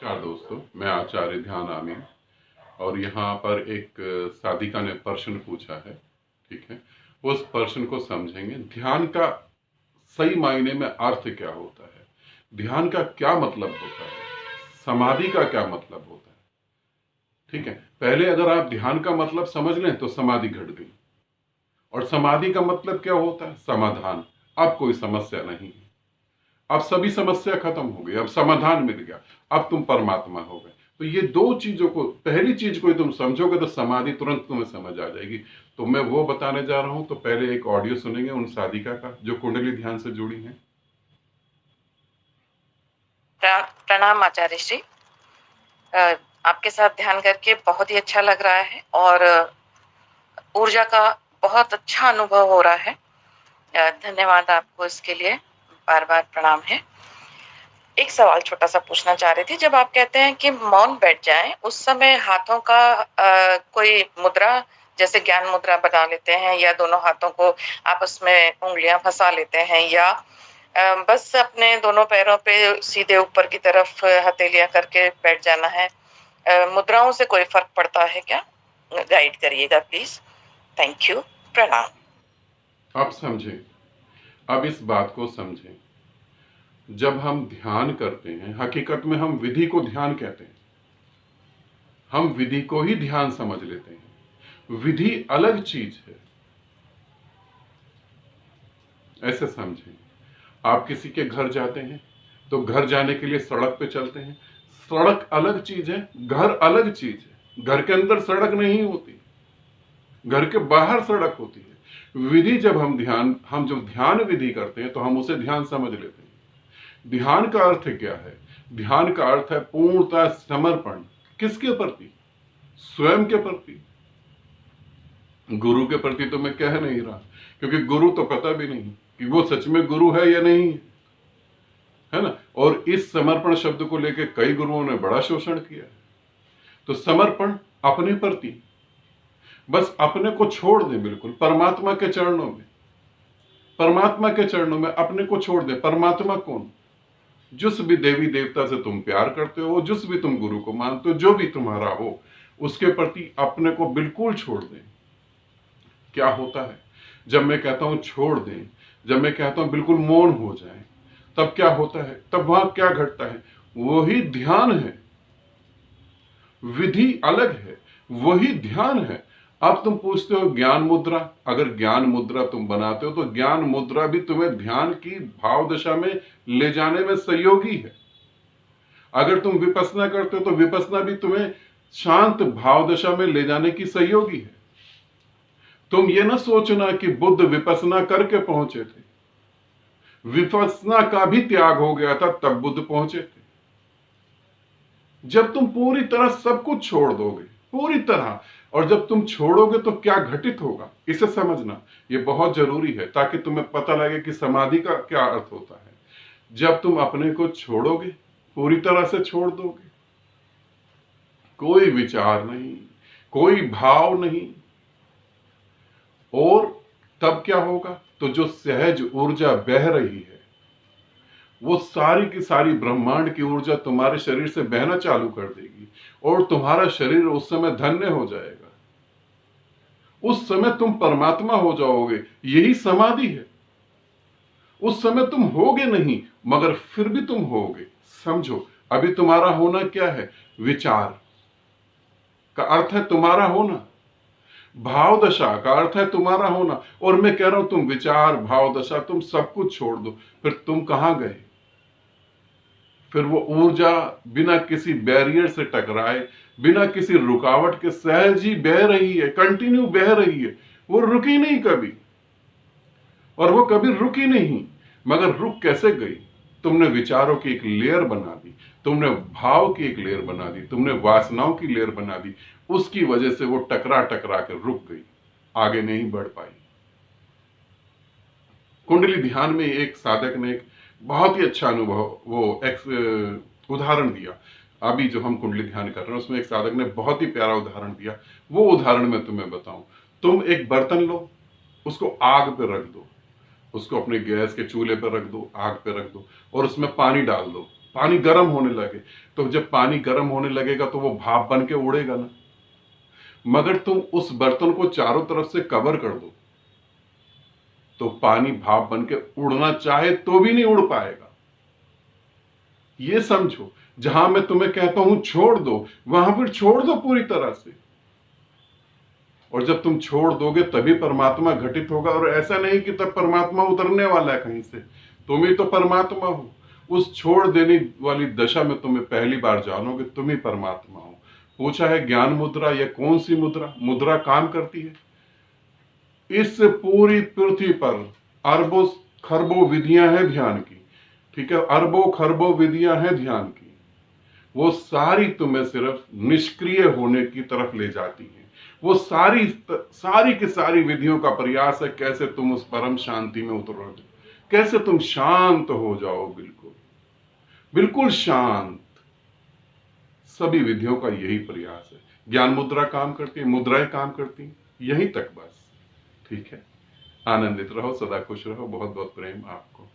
नमस्कार दोस्तों, मैं आचार्य ध्यान आमीन। और यहाँ पर एक साधिका ने प्रश्न पूछा है। ठीक है, उस प्रश्न को समझेंगे। ध्यान का सही मायने में अर्थ क्या होता है, ध्यान का क्या मतलब होता है, समाधि का क्या मतलब होता है। ठीक है, पहले अगर आप ध्यान का मतलब समझ लें तो समाधि घट गई। और समाधि का मतलब क्या होता है? समाधान। अब कोई समस्या नहीं है, अब सभी समस्या खत्म हो गई, अब समाधान मिल गया, अब तुम परमात्मा हो गए। तो ये दो चीजों को, पहली चीज को तुम समझोगे तो समाधि तुरंत तुम्हें समझ आ जाएगी। तो मैं वो बताने जा रहा हूं। तो पहले एक ऑडियो सुनेंगे उन साधिका का जो कुंडली ध्यान से जुड़ी है। प्रणाम आचार्य श्री। आपके साथ ध्यान करके बहुत ही अच्छा लग रहा है और ऊर्जा का बहुत अच्छा अनुभव हो रहा है। धन्यवाद आपको इसके लिए, बार बार प्रणाम है। एक सवाल छोटा सा पूछना चाह रही थी। जब आप कहते हैं कि मौन बैठ जाएं, उस समय हाथों का कोई मुद्रा, जैसे ज्ञान मुद्रा बना लेते हैं, या दोनों हाथों को आपस में उंगलियां फंसा लेते हैं, या बस अपने दोनों पैरों पे सीधे ऊपर की तरफ हथेलियां करके बैठ जाना है? मुद्राओं से कोई फर्क पड़ता है क्या? गाइड करिएगा प्लीज। Thank you. प्रणाम। आप समझें, अब इस बात को समझें। जब हम ध्यान करते हैं, हकीकत में हम विधि को ध्यान कहते हैं। हम विधि को ही ध्यान समझ लेते हैं, विधि अलग चीज है। ऐसे समझें, आप किसी के घर जाते हैं तो घर जाने के लिए सड़क पे चलते हैं। सड़क अलग चीज है, घर अलग चीज है। घर के अंदर सड़क नहीं होती, घर के बाहर सड़क होती है। विधि जब हम जो ध्यान विधि करते हैं तो हम उसे ध्यान समझ लेते हैं। ध्यान का अर्थ क्या है? ध्यान का अर्थ है पूर्णतः समर्पण। किसके प्रति? स्वयं के प्रति। गुरु के प्रति तो मैं कह नहीं रहा, क्योंकि गुरु तो पता भी नहीं कि वो सच में गुरु है या नहीं है ना। और इस समर्पण शब्द को लेकर कई गुरुओं ने बड़ा शोषण किया है। तो समर्पण अपने प्रति, बस अपने को छोड़ दे बिल्कुल परमात्मा के चरणों में। परमात्मा के चरणों में अपने को छोड़ दे। परमात्मा कौन? जिस भी देवी देवता से तुम प्यार करते हो, जिस भी तुम गुरु को मानते हो, जो भी तुम्हारा हो, उसके प्रति अपने को बिल्कुल छोड़ दें। क्या होता है जब मैं कहता हूं छोड़ दें, जब मैं कहता हूं बिल्कुल मौन हो जाए, तब क्या होता है? तब वहां क्या घटता है? वही ध्यान है। विधि अलग है, वही ध्यान है। अब तुम पूछते हो ज्ञान मुद्रा। अगर ज्ञान मुद्रा तुम बनाते हो तो ज्ञान मुद्रा भी तुम्हें ध्यान की भाव दशा में ले जाने में सहयोगी है। अगर तुम विपස්සना करते हो तो विपස්සना भी तुम्हें शांत भाव दशा में ले जाने की सहयोगी है। तुम ये ना सोचना कि बुद्ध विपස්සना करके पहुंचे थे। विपස්සना का भी त्याग हो गया था, तब बुद्ध पहुंचे थे। जब तुम पूरी तरह सब कुछ छोड़ दोगे, पूरी तरह, और जब तुम छोड़ोगे तो क्या घटित होगा, इसे समझना ये बहुत जरूरी है, ताकि तुम्हें पता लगे कि समाधि का क्या अर्थ होता है। जब तुम अपने को छोड़ोगे, पूरी तरह से छोड़ दोगे, कोई विचार नहीं, कोई भाव नहीं, और तब क्या होगा? तो जो सहज ऊर्जा बह रही है, वो सारी की सारी ब्रह्मांड की ऊर्जा तुम्हारे शरीर से बहना चालू कर देगी, और तुम्हारा शरीर उस समय धन्य हो जाएगा। उस समय तुम परमात्मा हो जाओगे। यही समाधि है। उस समय तुम होगे नहीं, मगर फिर भी तुम होगे। समझो, अभी तुम्हारा होना क्या है? विचार का अर्थ है तुम्हारा होना। भाव दशा का अर्थ है तुम्हारा होना। और मैं कह रहा हूं तुम विचार, भाव दशा, तुम सब कुछ छोड़ दो, फिर तुम कहां गए? फिर वो ऊर्जा बिना किसी बैरियर से टकराए, बिना किसी रुकावट के सहज ही बह रही है, कंटिन्यू बह रही है। वो रुकी नहीं कभी, और वो कभी रुकी नहीं। मगर रुक कैसे गई? तुमने विचारों की एक लेयर बना दी, तुमने भाव की एक लेयर बना दी, तुमने वासनाओं की लेयर बना दी। उसकी वजह से वो टकरा टकरा कर रुक गई, आगे नहीं बढ़ पाई। कुंडली ध्यान में एक साधक ने एक बहुत ही अच्छा अनुभव, वो उदाहरण दिया। अभी जो हम कुंडली ध्यान कर रहे हैं उसमें एक साधक ने बहुत ही प्यारा उदाहरण दिया। वो उदाहरण मैं तुम्हें बताऊं। तुम एक बर्तन लो, उसको आग पे रख दो, उसको अपने गैस के चूल्हे पर रख दो, आग पे रख दो, और उसमें पानी डाल दो। पानी गर्म होने लगे, तो जब पानी गर्म होने लगेगा तो वो भाप बन के उड़ेगा ना। मगर तुम उस बर्तन को चारों तरफ से कवर कर दो तो पानी भाप बन के उड़ना चाहे तो भी नहीं उड़ पाएगा। ये समझो, जहां मैं तुम्हें कहता हूं छोड़ दो, वहां फिर छोड़ दो पूरी तरह से। और जब तुम छोड़ दोगे तभी परमात्मा घटित होगा। और ऐसा नहीं कि तब परमात्मा उतरने वाला है कहीं से, तुम ही तो परमात्मा हो। उस छोड़ देने वाली दशा में तुम्हें पहली बार जानोगे तुम ही परमात्मा हो। पूछा है ज्ञान मुद्रा, या कौन सी मुद्रा? मुद्रा काम करती है। इस पूरी पृथ्वी पर अरबों खरबों विधियां हैं ध्यान की, ठीक है, अरबों खरबों विधियां हैं ध्यान की। वो सारी तुम्हें सिर्फ निष्क्रिय होने की तरफ ले जाती हैं। वो सारी सारी की सारी विधियों का प्रयास है कैसे तुम उस परम शांति में उतरोगे, कैसे तुम शांत हो जाओ, बिल्कुल बिल्कुल शांत। सभी विधियों का यही प्रयास है। ज्ञान मुद्रा काम करती है, मुद्राएं काम करती हैं, यहीं तक बस। ठीक है, आनंदित रहो, सदा खुश रहो। बहुत बहुत प्रेम आपको।